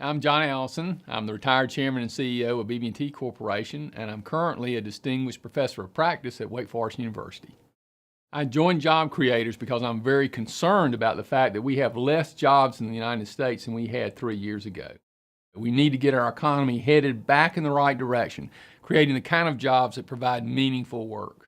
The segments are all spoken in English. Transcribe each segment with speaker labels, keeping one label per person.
Speaker 1: I'm John Allison. I'm the retired chairman and CEO of BB&T Corporation, and I'm currently a distinguished professor of practice at Wake Forest University. I joined Job Creators because I'm very concerned about the fact that we have less jobs in the United States than we had 3 years ago. We need to get our economy headed back in the right direction, creating the kind of jobs that provide meaningful work.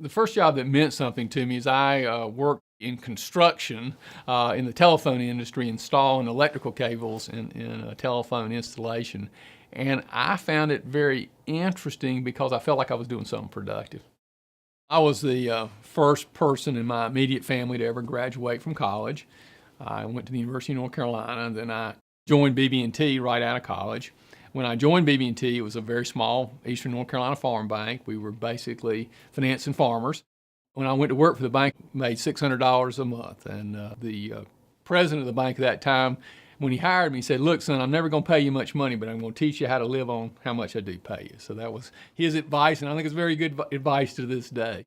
Speaker 1: The first job that meant something to me is I worked in construction in the telephone industry, installing electrical cables in a telephone installation. And I found it very interesting because I felt like I was doing something productive. I was the first person in my immediate family to ever graduate from college. I went to the University of North Carolina, then I joined BB&T right out of college. When I joined BB&T, it was a very small Eastern North Carolina farm bank. We were basically financing farmers. When I went to work for the bank, I made $600 a month. And the president of the bank at that time, when he hired me, he said, "Look, son, I'm never going to pay you much money, but I'm going to teach you how to live on how much I do pay you." So that was his advice, and I think it's very good advice to this day.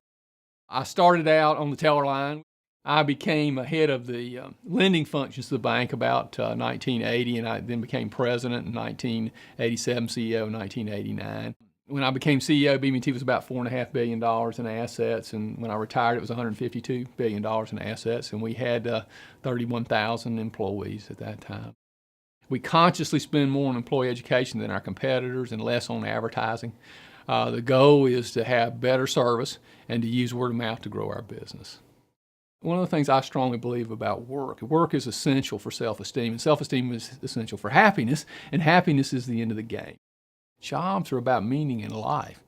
Speaker 1: I started out on the teller line. I became head of the lending functions of the bank about 1980, and I then became president in 1987, CEO in 1989. When I became CEO, BB&T was about $4.5 billion in assets, and when I retired, it was $152 billion in assets, and we had 31,000 employees at that time. We consciously spend more on employee education than our competitors and less on advertising. The goal is to have better service and to use word of mouth to grow our business. One of the things I strongly believe about work is essential for self-esteem, and self-esteem is essential for happiness, and happiness is the end of the game. Jobs are about meaning in life.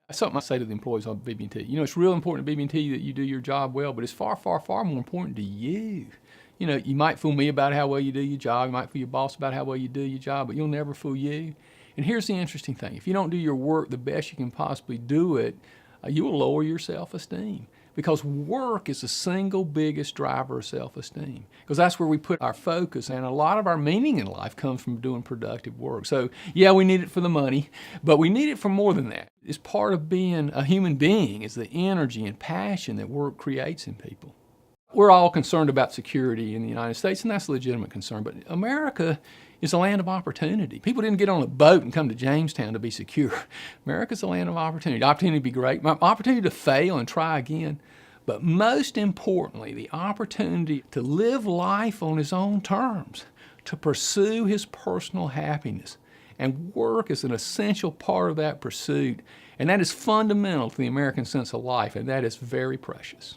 Speaker 1: That's something I say to the employees of BB&T. You know, it's real important to BB&T that you do your job well, but it's far, far, far more important to you. You know, you might fool me about how well you do your job, you might fool your boss about how well you do your job, but you'll never fool you. And here's the interesting thing. If you don't do your work the best you can possibly do it, you will lower your self-esteem. Because work is the single biggest driver of self-esteem. Because that's where we put our focus, and a lot of our meaning in life comes from doing productive work. So yeah, we need it for the money, but we need it for more than that. It's part of being a human being, is the energy and passion that work creates in people. We're all concerned about security in the United States, and that's a legitimate concern, but America is a land of opportunity. People didn't get on a boat and come to Jamestown to be secure. America's a land of opportunity. Opportunity to be great, opportunity to fail and try again, but most importantly, the opportunity to live life on his own terms, to pursue his personal happiness. And work is an essential part of that pursuit, and that is fundamental to the American sense of life, and that is very precious.